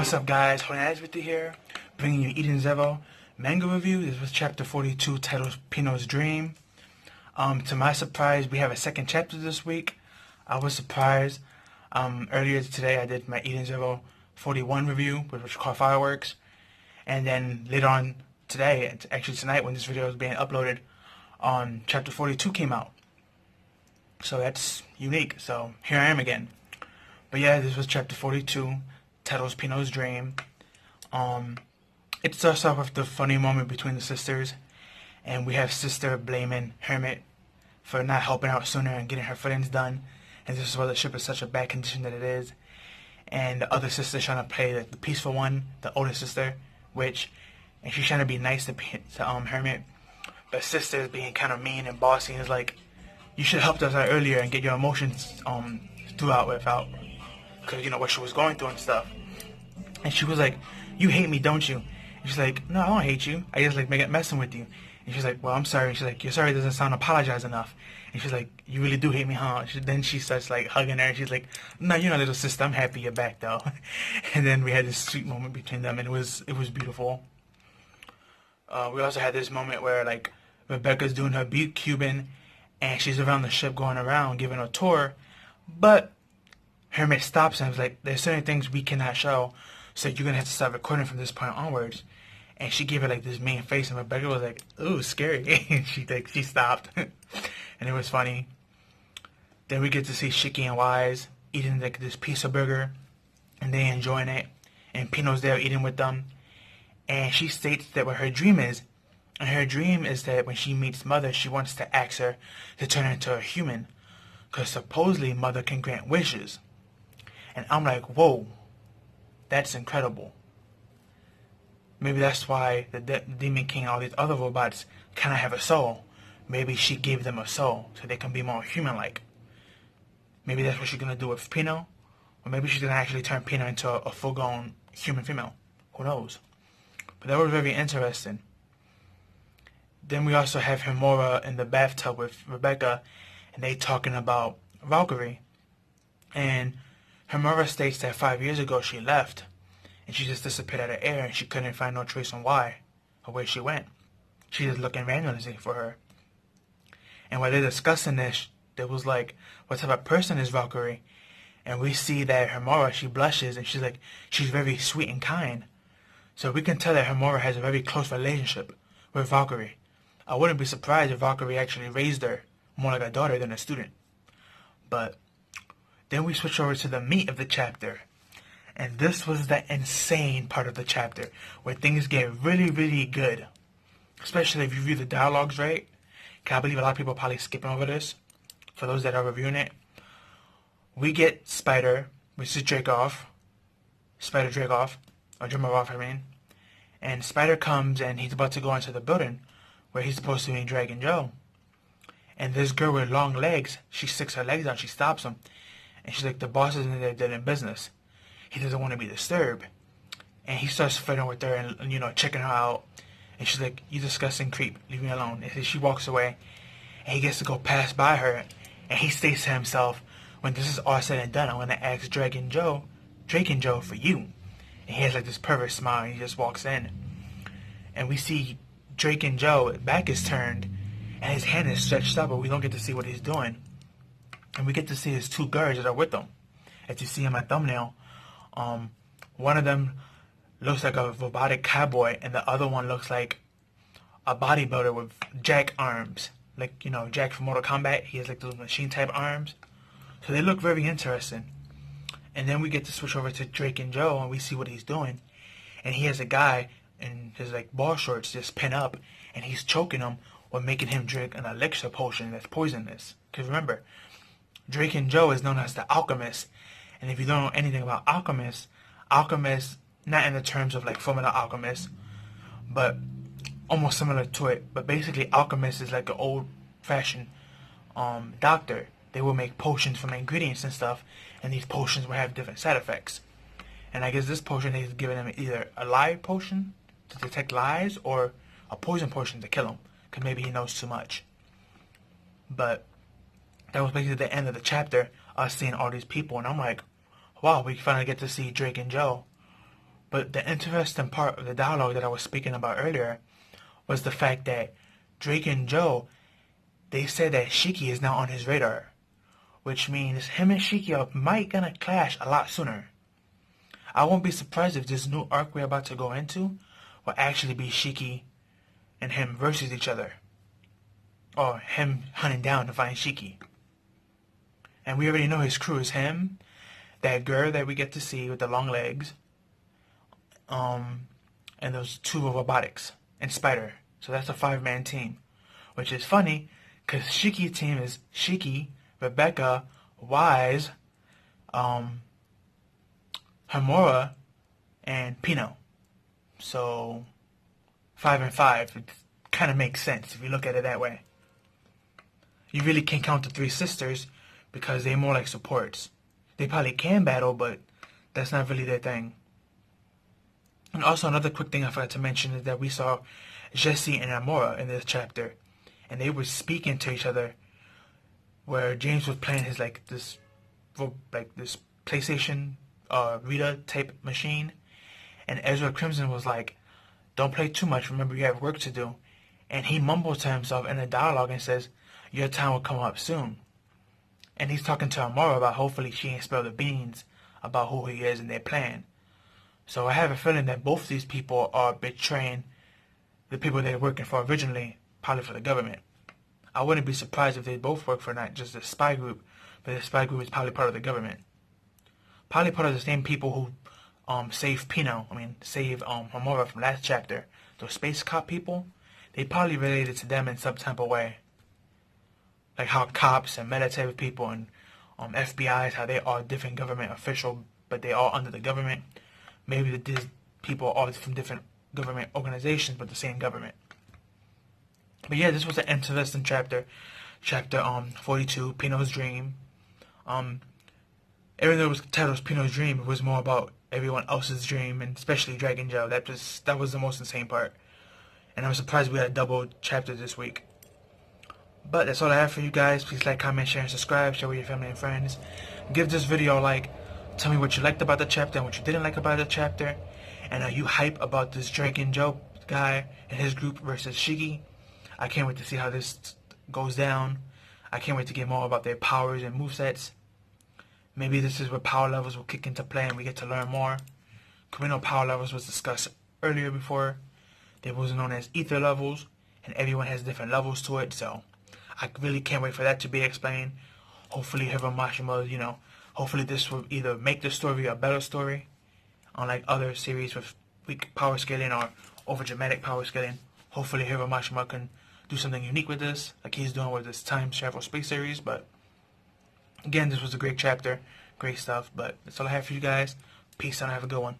What's up, guys? Honaz with you here, bringing you Eden Zevo manga review. This was chapter 42, titled Pino's Dream. To my surprise, we have a second chapter this week. I was surprised. Earlier today, I did my Eden Zevo 41 review, which was called Fireworks. And then later on today, actually tonight when this video is being uploaded, chapter 42 came out. So that's unique. So here I am again. But yeah, this was chapter 42. Titles Pino's Dream. It starts off with the funny moment between the sisters, and we have sister blaming Hermit for not helping out sooner and getting her footings done, and this is why the ship is such a bad condition that it is. And the other sister trying to play the peaceful one, the older sister, and she's trying to be nice to Hermit, but sister is being kind of mean and bossy and is like, you should have helped us out earlier and get your emotions throughout without, because you know what she was going through and stuff. And she was like, you hate me, don't you? And she's like, no, I don't hate you. I just like messing with you. And she's like, well, I'm sorry. And she's like, your sorry doesn't sound apologize enough. And she's like, you really do hate me, huh? Then she starts like hugging her. And she's like, no, you're not, little sister. I'm happy you're back though. And then we had this sweet moment between them, and it was beautiful. We also had this moment where like Rebecca's doing her beat cubing, and she's around the ship going around giving a tour, but Hermit stops and was like, there's certain things we cannot show, so you're gonna have to start recording from this point onwards. And she gave her like this mean face, and Rebecca was like, ooh, scary. And she stopped. And it was funny. Then we get to see Shiki and Wise eating like this pizza burger, and they enjoying it, and Pino's there eating with them. And she states that what her dream is, and her dream is that when she meets Mother, she wants to ask her to turn her into a human, because supposedly Mother can grant wishes. And I'm like, whoa, that's incredible. Maybe that's why the Demon King and all these other robots kind of have a soul. Maybe she gave them a soul so they can be more human-like. Maybe that's what she's going to do with Pino. Or maybe she's going to actually turn Pino into a full-grown human female. Who knows? But that was very interesting. Then we also have Himura in the bathtub with Rebecca, and they talking about Valkyrie. And Himura states that 5 years ago she left, and she just disappeared out of air, and she couldn't find no trace on why or where she went. She was looking randomly for her. And while they're discussing this, there was like, what type of person is Valkyrie? And we see that Himura, she blushes, and she's like, she's very sweet and kind. So we can tell that Himura has a very close relationship with Valkyrie. I wouldn't be surprised if Valkyrie actually raised her more like a daughter than a student. But then we switch over to the meat of the chapter. And this was the insane part of the chapter, where things get really, really good. Especially if you read the dialogues right. I believe a lot of people are probably skipping over this, for those that are reviewing it. We get Spider, which is Spider Dragoff, or Dreameroff, I mean. And Spider comes, and he's about to go into the building, where he's supposed to be Dragon Joe. And this girl with long legs, she sticks her legs out, she stops him. And she's like, the boss is in there dead in business. He doesn't want to be disturbed. And he starts flirting with her and, you know, checking her out. And she's like, you disgusting creep, leave me alone. And she walks away. And he gets to go pass by her. And he states to himself, when this is all said and done, I'm going to ask Drake and Joe for you. And he has like this pervert smile, and he just walks in. And we see Drake and Joe, back is turned, and his hand is stretched up, but we don't get to see what he's doing. And we get to see his two guards that are with him. As you see in my thumbnail, one of them looks like a robotic cowboy, and the other one looks like a bodybuilder with Jack arms. Like, you know, Jack from Mortal Kombat, he has like those machine-type arms. So they look very interesting. And then we get to switch over to Drake and Joe, and we see what he's doing. And he has a guy in his like ball shorts just pinned up, and he's choking him or making him drink an elixir potion that's poisonous. Because remember, Drake and Joe is known as the alchemist. And if you don't know anything about alchemists, not in the terms of like Fullmetal Alchemist, but almost similar to it. But basically, alchemist is like an old-fashioned doctor. They will make potions from ingredients and stuff, and these potions will have different side effects. And I guess this potion he's giving them either a lie potion to detect lies, or a poison potion to kill him, because maybe he knows too much. But that was basically the end of the chapter, us seeing all these people, and I'm like, wow, we finally get to see Drake and Joe. But the interesting part of the dialogue that I was speaking about earlier was the fact that Drake and Joe, they said that Shiki is now on his radar, which means him and Shiki are might gonna clash a lot sooner. I won't be surprised if this new arc we're about to go into will actually be Shiki and him versus each other, or him hunting down to find Shiki. And we already know his crew is him, that girl that we get to see with the long legs, and those two robotics and Spider. So that's a 5-man team, which is funny because Shiki's team is Shiki, Rebecca, Wise, Hamura, and Pino. So 5 and 5, it kind of makes sense if you look at it that way. You really can't count the three sisters because they're more like supports. They probably can battle, but that's not really their thing. And also another quick thing I forgot to mention is that we saw Jesse and Amora in this chapter, and they were speaking to each other, where James was playing his this PlayStation Rita type machine, and Ezra Crimson was like, "Don't play too much. Remember, you have work to do." And he mumbles to himself in a dialogue and says, "Your time will come up soon." And he's talking to Amora about hopefully she ain't spilled the beans about who he is and their plan. So I have a feeling that both these people are betraying the people they're working for originally, probably for the government. I wouldn't be surprised if they both work for not just the spy group, but the spy group is probably part of the government. Probably part of the same people who saved Hamura from last chapter. Those space cop people, they probably related to them in some type of way. Like how cops and military people and FBI's, how they are different government official, but they all under the government. Maybe these people are from different government organizations, but the same government. But yeah, this was an interesting chapter. Chapter 42, Pino's Dream. Even though it was titled Pino's Dream, it was more about everyone else's dream, and especially Dragon Joe. That was the most insane part. And I'm surprised we had a double chapter this week. But that's all I have for you guys. Please like, comment, share, and subscribe. Share with your family and friends. Give this video a like. Tell me what you liked about the chapter and what you didn't like about the chapter. And are you hype about this Drake and Joe guy and his group versus Shiki? I can't wait to see how this goes down. I can't wait to get more about their powers and movesets. Maybe this is where power levels will kick into play and we get to learn more. Because we know power levels was discussed earlier before. They was known as ether levels. And everyone has different levels to it. So I really can't wait for that to be explained. Hopefully Mashima, hopefully this will either make the story a better story, unlike other series with weak power scaling or over dramatic power scaling. Hopefully Hiro Mashima can do something unique with this, like he's doing with this time travel space series. But again, this was a great chapter, great stuff. But that's all I have for you guys. Peace out and have a good one.